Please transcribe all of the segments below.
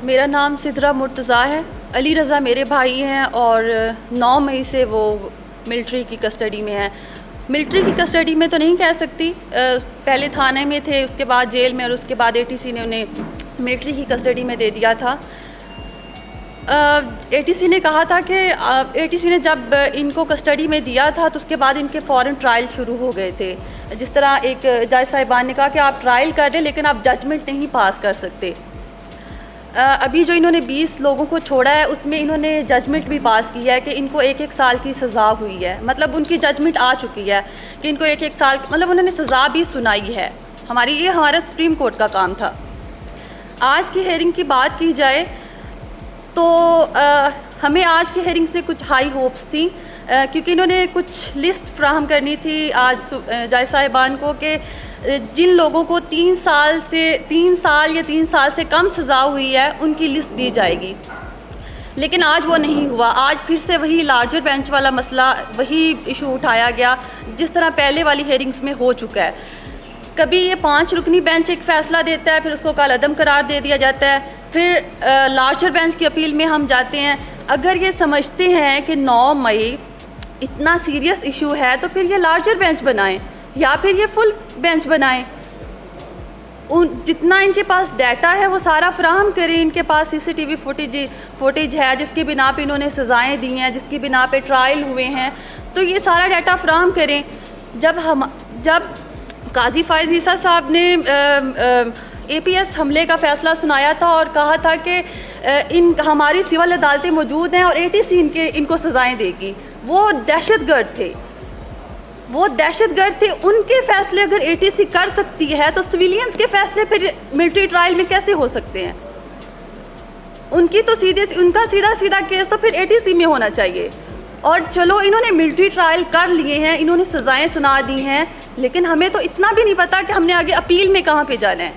میرا نام سدرہ مرتضیٰ ہے. علی رضا میرے بھائی ہیں اور 9 مئی سے وہ ملٹری کی کسٹڈی میں ہیں. ملٹری کی کسٹڈی میں تو نہیں کہہ سکتی, پہلے تھانے میں تھے, اس کے بعد جیل میں, اور اس کے بعد ATC نے انہیں ملٹری کی کسٹڈی میں دے دیا تھا. ATC نے کہا تھا کہ ATC نے جب ان کو کسٹڈی میں دیا تھا تو اس کے بعد ان کے فوراً ٹرائل شروع ہو گئے تھے. جس طرح ایک جج صاحبان نے کہا کہ آپ ٹرائل کر دیں لیکن آپ ججمنٹ نہیں پاس کر سکتے. ابھی جو انہوں نے 20 لوگوں کو چھوڑا ہے اس میں انہوں نے ججمنٹ بھی پاس کی ہے کہ ان کو 1-1 سال کی سزا ہوئی ہے. مطلب ان کی ججمنٹ آ چکی ہے کہ ان کو 1-1 سال, مطلب انہوں نے سزا بھی سنائی ہے. یہ ہمارا سپریم کورٹ کا کام تھا. آج کی ہیئرنگ کی بات کی جائے تو ہمیں آج کی ہیئرنگ سے کچھ ہائی ہوپس تھیں, کیونکہ انہوں نے کچھ لسٹ فراہم کرنی تھی آج جج صاحبان کو کہ جن لوگوں کو 3 سال یا 3 سال سے کم سزا ہوئی ہے ان کی لسٹ دی جائے گی. لیکن آج وہ نہیں ہوا. آج پھر سے وہی لارجر بینچ والا مسئلہ, وہی ایشو اٹھایا گیا جس طرح پہلے والی ہیئرنگز میں ہو چکا ہے. کبھی یہ 5 رکنی بینچ ایک فیصلہ دیتا ہے, پھر اس کو کالعدم قرار دے دیا جاتا ہے, پھر لارجر بینچ کی اپیل میں ہم جاتے ہیں. اگر یہ سمجھتے ہیں کہ 9 مئی اتنا سیریس ایشو ہے تو پھر یہ لارجر بینچ بنائیں یا پھر یہ فل بینچ بنائیں. جتنا ان کے پاس ڈیٹا ہے وہ سارا فراہم کریں. ان کے پاس CCTV فوٹیج ہے جس کی بنا پہ انہوں نے سزائیں دی ہیں, جس کی بنا پہ ٹرائل ہوئے ہیں, تو یہ سارا ڈیٹا فراہم کریں. جب قاضی فائز عیسیٰ صاحب نے APS حملے کا فیصلہ سنایا تھا اور کہا تھا کہ ہماری سول عدالتیں موجود ہیں اور ATC ان کو سزائیں دے گی, وہ دہشت گرد تھے. ان کے فیصلے اگر ATC کر سکتی ہے تو سویلینز کے فیصلے پھر ملٹری ٹرائل میں کیسے ہو سکتے ہیں؟ ان کا سیدھا کیس تو پھر ATC میں ہونا چاہیے. اور چلو انہوں نے ملٹری ٹرائل کر لیے ہیں, انہوں نے سزائیں سنا دی ہیں, لیکن ہمیں تو اتنا بھی نہیں پتا کہ ہم نے آگے اپیل میں کہاں پہ جانا ہے.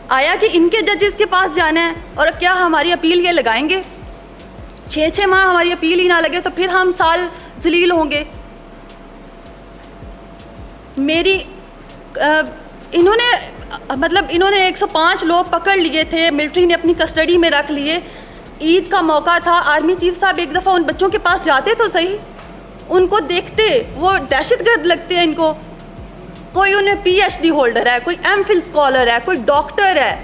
آیا کہ ان کے ججز کے پاس جانا ہے, اور کیا ہماری اپیل یہ لگائیں گے؟ 6 ماہ ہماری اپیل ہی نہ لگے تو پھر ہم سال ذلیل ہوں گے. انہوں نے 105 لوگ پکڑ لیے تھے, ملٹری نے اپنی کسٹڈی میں رکھ لیے. عید کا موقع تھا, آرمی چیف صاحب ایک دفعہ ان بچوں کے پاس جاتے تو صحیح, ان کو دیکھتے, وہ دہشت گرد لگتے ہیں ان کو. کوئی انہیں PhD ہولڈر ہے, کوئی MPhil اسکالر ہے, کوئی ڈاکٹر ہے,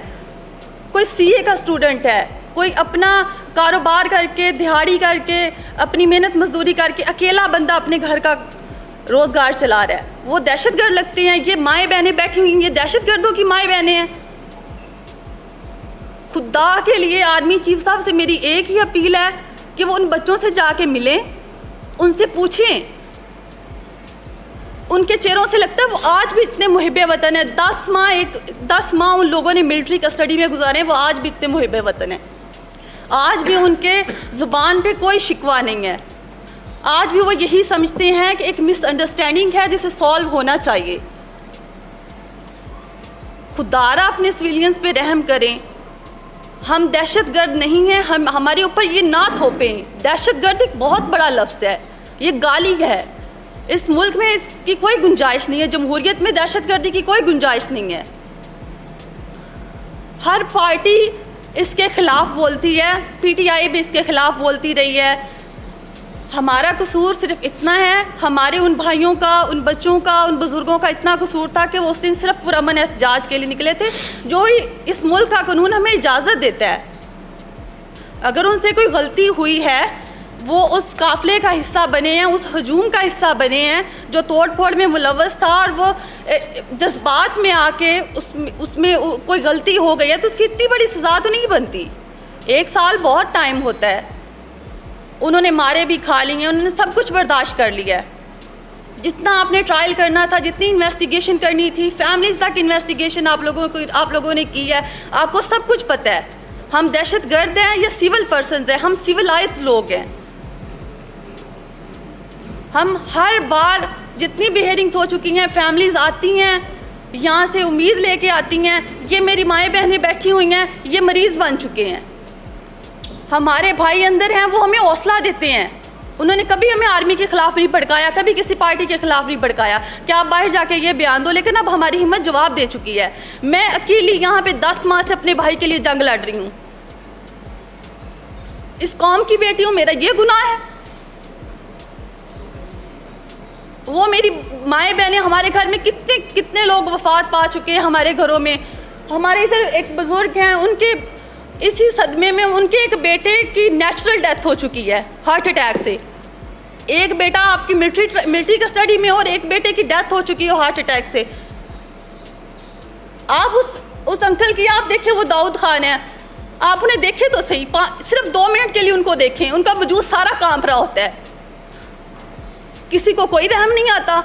کوئی CA کا اسٹوڈنٹ ہے, کوئی اپنا کاروبار کر کے, دہاڑی کر کے, اپنی محنت مزدوری کر کے اکیلا بندہ اپنے گھر کا روزگار چلا رہا ہے. وہ دہشت گرد لگتے ہیں. یہ مائیں بہنیں بیٹھی ہوئی ہیں, یہ دہشت گردوں کی مائیں بہنیں ہیں. خدا کے لیے آرمی چیف صاحب سے میری ایک ہی اپیل ہے کہ وہ ان بچوں سے جا کے ملیں, ان سے پوچھیں. ان کے چہروں سے لگتا ہے وہ آج بھی اتنے محب وطن ہیں. 10 ماہ ان لوگوں نے ملٹری کسٹڈی میں گزارے, وہ آج بھی اتنے محب وطن ہیں. آج بھی ان کے زبان پہ کوئی شکوہ نہیں ہے. آج بھی وہ یہی سمجھتے ہیں کہ ایک مس انڈرسٹینڈنگ ہے جسے سالو ہونا چاہیے. خدارہ اپنے سویلینز پہ رحم کریں. ہم دہشت گرد نہیں ہیں, ہمارے اوپر یہ نہ تھوپیں. دہشت گرد ایک بہت بڑا لفظ ہے, یہ گالی ہے. اس ملک میں اس کی کوئی گنجائش نہیں ہے. جمہوریت میں دہشت گردی کی کوئی گنجائش نہیں ہے. ہر پارٹی اس کے خلاف بولتی ہے, PTI بھی اس کے خلاف بولتی رہی ہے. ہمارا قصور صرف اتنا ہے, ہمارے ان بھائیوں کا, ان بچوں کا, ان بزرگوں کا اتنا قصور تھا کہ وہ اس دن صرف پرامن احتجاج کے لیے نکلے تھے, جو ہی اس ملک کا قانون ہمیں اجازت دیتا ہے. اگر ان سے کوئی غلطی ہوئی ہے, وہ اس قافلے کا حصہ بنے ہیں, اس ہجوم کا حصہ بنے ہیں جو توڑ پھوڑ میں ملوث تھا, اور وہ جذبات میں آ کے اس میں کوئی غلطی ہو گئی ہے تو اس کی اتنی بڑی سزا تو نہیں بنتی. 1 سال بہت ٹائم ہوتا ہے. انہوں نے مارے بھی کھا لی ہیں, انہوں نے سب کچھ برداشت کر لیا ہے. جتنا آپ نے ٹرائل کرنا تھا, جتنی انویسٹیگیشن کرنی تھی, فیملیز تک انویسٹیگیشن آپ لوگوں نے کی ہے. آپ کو سب کچھ پتہ ہے. ہم دہشت گرد ہیں یا سول پرسنز ہیں؟ ہم سویلائزڈ لوگ ہیں. ہم ہر بار جتنی بھی ہیئرنگز ہو چکی ہیں, فیملیز آتی ہیں یہاں سے امید لے کے آتی ہیں, یہ میری مائیں بہنیں بیٹھی ہوئی ہیں, یہ مریض بن چکے ہیں. ہمارے بھائی اندر ہیں, وہ ہمیں حوصلہ دیتے ہیں. انہوں نے کبھی ہمیں آرمی کے خلاف نہیں بھڑکایا, کبھی کسی پارٹی کے خلاف نہیں بھڑکایا کہ آپ باہر جا کے یہ بیان دو, لیکن اب ہماری ہمت جواب دے چکی ہے. میں اکیلی یہاں پہ 10 ماہ سے اپنے بھائی کے لیے جنگ لڑ رہی ہوں. اس قوم کی بیٹی ہوں, میرا یہ گناہ ہے؟ وہ میری مائیں بہنیں, ہمارے گھر میں کتنے لوگ وفات پا چکے ہیں ہمارے گھروں میں. ہمارے ادھر ایک بزرگ ہیں, ان کے اسی صدمے میں ان کے ایک بیٹے کی نیچرل ڈیتھ ہو چکی ہے ہارٹ اٹیک سے. ایک بیٹا آپ کی ملٹری کسٹڈی میں اور ایک بیٹے کی ڈیتھ ہو چکی ہے ہارٹ اٹیک سے. آپ اس انکل کی آپ دیکھیں, وہ داؤد خان ہے, آپ انہیں دیکھیں تو صحیح, صرف 2 منٹ کے لیے ان کو دیکھیں, ان کا وجود سارا کانپ رہا ہوتا ہے, کسی کو کوئی رحم نہیں آتا.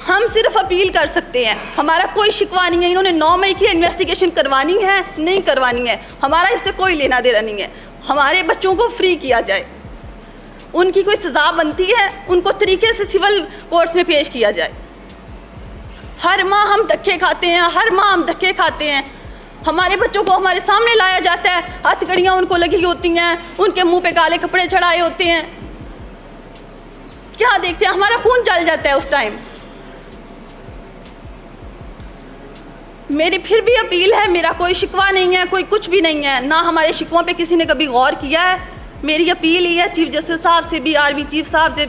ہم صرف اپیل کر سکتے ہیں, ہمارا کوئی شکوہ نہیں ہے. انہوں نے 9 مئی کی انویسٹیگیشن کروانی ہے, نہیں کروانی ہے, ہمارا اس سے کوئی لینا دینا نہیں ہے. ہمارے بچوں کو فری کیا جائے, ان کی کوئی سزا بنتی ہے, ان کو طریقے سے سول کورٹس میں پیش کیا جائے. ہر ماہ ہم دھکے کھاتے ہیں, ہر ماہ ہم دھکے کھاتے ہیں. ہمارے بچوں کو ہمارے سامنے لایا جاتا ہے, ہتھ کڑیاں ان کو لگی ہوتی ہیں, ان کے منہ پہ کالے کپڑے چڑھائے ہوتے ہیں. کیا دیکھتے ہیں, ہمارا خون جل جاتا ہے اس ٹائم. میری پھر بھی اپیل ہے, میرا کوئی شکوہ نہیں ہے, کوئی کچھ بھی نہیں ہے, نہ ہمارے شکووں پہ کسی نے کبھی غور کیا ہے. میری اپیل ہی ہے چیف جسٹس صاحب سے بھی, آرمی چیف صاحب سے,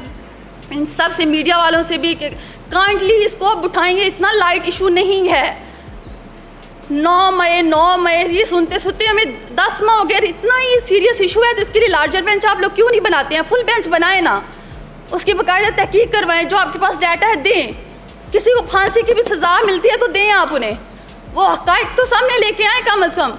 ان سب سے, میڈیا والوں سے بھی, کہ کائنڈلی اس کو آپ اٹھائیں گے. اتنا لائٹ ایشو نہیں ہے. 9 مئی یہ سنتے ہمیں 10 ماہ ہو گیا. اتنا ہی سیریس ایشو ہے تو اس کے لیے لارجر بینچ آپ لوگ کیوں نہیں بناتے ہیں؟ فل بینچ بنائیں نا, اس کی باقاعدہ تحقیق کروائیں, جو آپ کے پاس ڈیٹا ہے دیں. کسی کو پھانسی کی بھی سزا ملتی ہے تو دیں آپ انہیں, وہ حقائق تو سامنے لے کے آئیں کم از کم.